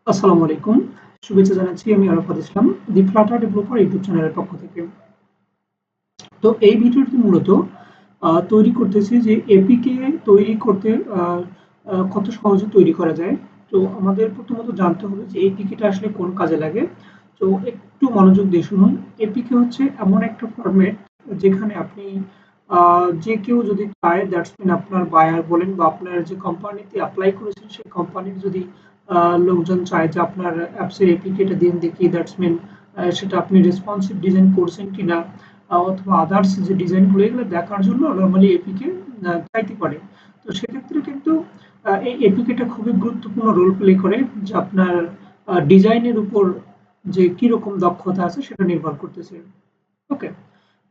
আসসালামু আলাইকুম। শুভেচ্ছা জানাচ্ছি আমি আরাফাত ইসলাম, দি ফ্লাটার ডেভেলপার ইউটিউব চ্যানেলের পক্ষ থেকে। তো এই ভিডিওটি মূলত তৈরি করতেছি যে এপিকে তৈরি করতে আ আ কত সহজে তৈরি করা যায়। তো আমাদের প্রথমত জানতে হবে যে এপিকেটা আসলে কোন কাজে লাগে। তো একটু মনোযোগ দিয়ে শুনুন। এপিকে হচ্ছে এমন একটা ফরম্যাট যেখানে আপনি যে কেউ যদি চায় দ্যাটস মিন আপনার বায়ার বলেন বা আপনার যে কোম্পানিতে এপ্লাই করেছেন সেই কোম্পানির যদি লোকজন চায় যে আপনার অ্যাপসের এপিকেটা দিন দেখি দ্যাটস মিন সেটা আপনি রেসপন্সিভ ডিজাইন করছেন কিনা অথবা আদার্স যে ডিজাইনগুলো এগুলো দেখার জন্য নরমালি এপিকে চাইতে পারে। তো সেক্ষেত্রে কিন্তু এই এপিকেটা খুবই গুরুত্বপূর্ণ রোল প্লে করে যে আপনার ডিজাইনের উপর যে কিরকম দক্ষতা আছে সেটা নির্ভর করতেছে। ওকে।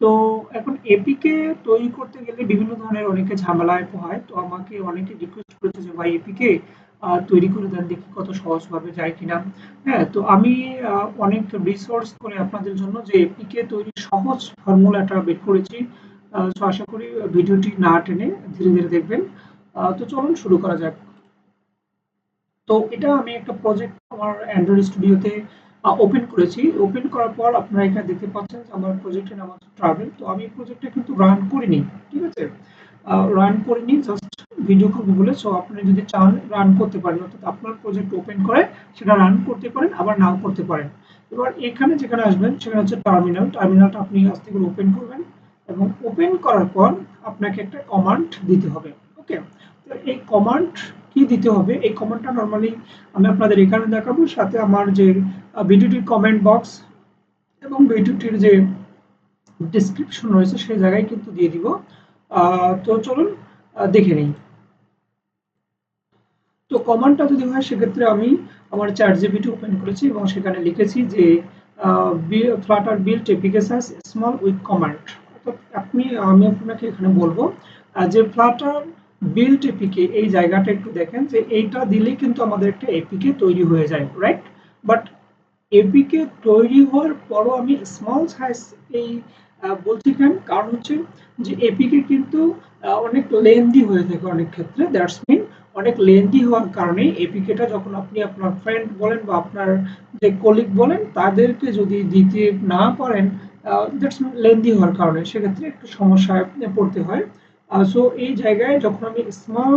তো এখন এপিকে তৈরি করতে গেলে বিভিন্ন ধরনের অনেকে ঝামেলায় পোহায়। তো আমাকে অনেকে রিকোয়েস্ট করেছে যে ভাই এপিকে তৈরি করে দেন দেখি কত সহজভাবে যায় কিনা। হ্যাঁ, তো আমি অনেক রিসোর্স করে আপনাদের জন্য যে এপিকে তৈরির সহজ ফর্মুলাটা বের করেছি। তো আশা করি ভিডিওটি না টেনে ধীরে ধীরে দেখবেন। তো চলুন শুরু করা যাক। তো এটা আমি একটা প্রজেক্ট আমার অ্যান্ড্রয়েড স্টুডিওতে ওপেন করেছি। ওপেন করার পর আপনারা এখানে দেখতে পাচ্ছেন যে আমার প্রজেক্টের নাম হচ্ছে ট্রাভেল। তো আমি প্রজেক্টটা কিন্তু রান করিনি। ঠিক আছে? রান করিনি, জাস্ট ভিডিও করব বলে। সো আপনি যদি চান রান করতে পারেন। অর্থাৎ আপনার প্রজেক্ট ওপেন করে সেটা রান করতে পারেন, আবার নাও করতে পারেন। এবার এখানে যেখানে আসবেন সেখানে হচ্ছে টার্মিনাল। টার্মিনালটা আপনি আস্তে করে ওপেন করবেন এবং ওপেন করার পর আপনাকে একটা কমান্ড দিতে হবে। ওকে? তো এই কমান্ড কি দিতে হবে? এই কমান্ডটা নরমালি আমি আপনাদের এখানে দেখাবো। সাথে আমার যে ভিডিওটির কমেন্ট বক্স এবং ভিডিওটির যে ডেসক্রিপশন রয়েছে সেই জায়গায় কিন্তু দিয়ে দিব। তো চলুন দেখে নিই। তো কমান্ডটা যদি হয় সেক্ষেত্রে আমি আমার চ্যাট জিপিটি ওপেন করেছি এবং সেখানে লিখেছি যে Flutter build applications small with command. অর্থাৎ আমি আপনাকে এখানে বলবো যে ফ্লাটার বিল্ড এপিকে এই জায়গাটা একটু দেখেন যে এইটা দিলেই কিন্তু আমাদের একটা এপিকে তৈরি হয়ে যায়, রাইট? বাট এপিকে তৈরি হওয়ার পরও আমি স্মল সাইজ এই বলছি কেন? কারণ হচ্ছে যে এপিকে কিন্তু অনেক লেন্দি হয়ে থাকে অনেক ক্ষেত্রে। দ্যাটস মিন অনেক লেন্দি হওয়ার কারণে এপিকেটা যখন আপনি আপনার ফ্রেন্ড বলেন বা আপনার যে কলিগ বলেন তাদেরকে যদি দিতে না পারেন, দ্যাটস মিন লেন্দি হওয়ার কারণে সেক্ষেত্রে একটু সমস্যায় পড়তে হয়। সো এই জায়গায় যখন আমি স্মল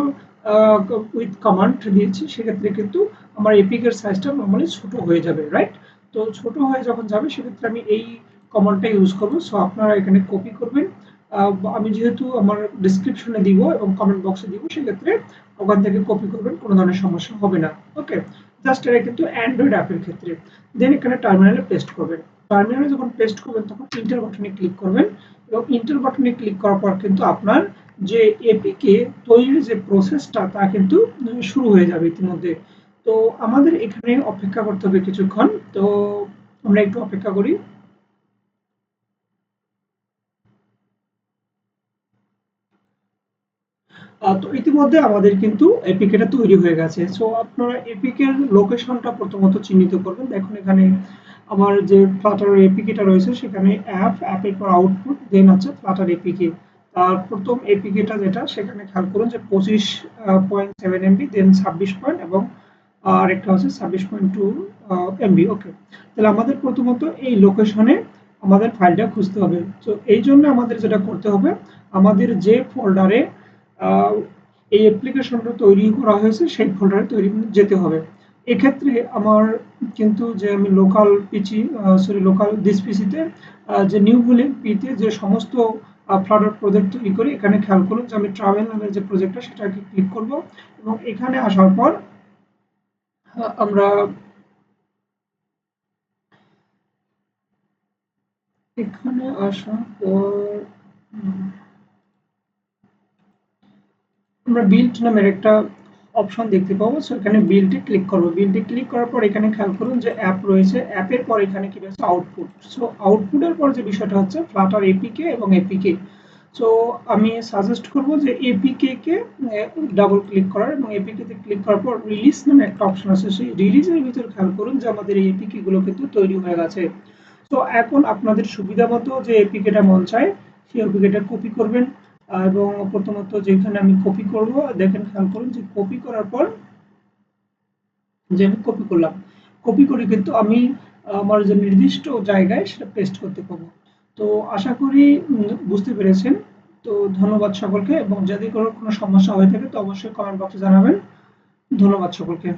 উইথ কমান্ড দিয়েছি সেক্ষেত্রে কিন্তু আমার এপিকের সাইজটা নর্মালি ছোট হয়ে যাবে, রাইট? তো ছোট হয়ে যখন যাবে সেক্ষেত্রে আমি এই কমান্ডটা ইউজ করব। সো আপনারা এখানে কপি করবেন। আমি যেহেতু আমার ডিসক্রিপশনে দিব এবং কমেন্ট বক্সে দিব সেক্ষেত্রে ওখান থেকে কপি করবেন, কোনো ধরনের সমস্যা হবে না। ওকে? জাস্ট এটা কিন্তু অ্যান্ড্রয়েড অ্যাপের ক্ষেত্রে। দেন এখানে টার্মিনালে পেস্ট করবেন। টার্মিনালে যখন পেস্ট করবেন তখন ইন্টার বাটনে ক্লিক করবেন এবং ইন্টার বাটনে ক্লিক করার পর কিন্তু আপনার যে এপিকে তৈরির যে প্রসেসটা তা কিন্তু শুরু হয়ে যাবে ইতিমধ্যে। তো আমাদের এখানে অপেক্ষা করতে হবে কিছুক্ষণ। তো আমরা একটু অপেক্ষা করি। তো ইতিমধ্যে আমাদের কিন্তু এপিকেটা তৈরি হয়ে গেছে। সো আপনারা এপিকের লোকেশনটা প্রথমত চিহ্নিত করবেন। দেখুন এখানে আমার যে ফ্লাটার এপিকেটা রয়েছে সেখানে অ্যাপের পর আউটপুট, দেন আছে ফ্লাটার এপিকে। আর প্রথম এপিকেটা যেটা সেখানে খেয়াল করুন যে 25.7 এমবি, দেন 26 পয়েন্ট এবং আরেকটা হচ্ছে 26.2 এমবি। ওকে? তাহলে আমাদের প্রথমত এই লোকেশনে আমাদের ফাইলটা খুঁজতে হবে। তো এই জন্য আমাদের যেটা করতে হবে, আমাদের যে ফোল্ডারে আহ, এই অ্যাপ্লিকেশনটা তৈরি করা হয়েছে সেই ফোল্ডারে তৈরি যেতে হবে। এক্ষেত্রে আমার কিন্তু যে আমি লোকাল পিচি সরি লোকাল দিস পিসিতে যে নিউ বুলিয়ন পিতে যে সমস্ত ফ্লাডার প্রজেক্ট তৈরি করি, এখানে খেয়াল করুন যে আমি ট্রাভেল নামের যে প্রজেক্টটা সেটাকে ক্লিক করব এবং এখানে আসার পর আমরা এখানে আসার পর উম, আমরা বিল্ড নামের একটা অপশন দেখতে পাবো। সো এখানে বিল্ডে ক্লিক করবো। বিল্ডে ক্লিক করার পর এখানে খেয়াল করুন যে অ্যাপ রয়েছে, অ্যাপের পর এখানে কি রয়েছে আউটপুট। সো আউটপুটের পর যে বিষয়টা হচ্ছে ফ্লাটার এপিকে এবং এপিকে। সো আমি সাজেস্ট করব যে এপিকে কে ডাবল ক্লিক করার এবং এপিকে তে ক্লিক করার পর রিলিজ নামে একটা অপশন আছে, সেই রিলিজের ভিতর খেয়াল করুন যে আমাদের এই এপিকে গুলো কিন্তু তৈরি হয়ে গেছে। তো এখন আপনাদের সুবিধা মতো যে এপিকেটা মন চায় সেই এপিকেটা কপি করবেন। এবং প্রথমত যেখানে আমি কপি করব দেখেন খেয়াল করুন যে কপি করার পর যে আমি কপি করলাম। কপি করে কিন্তু আমি আমার যে নির্দিষ্ট জায়গায় সেটা পেস্ট করতে পারবো। তো আশা করি বুঝতে পেরেছেন। তো ধন্যবাদ সকলকে, এবং যদি কোনো সমস্যা হয়ে থাকে তো অবশ্যই কমেন্ট বক্সে জানাবেন। ধন্যবাদ সকলকে।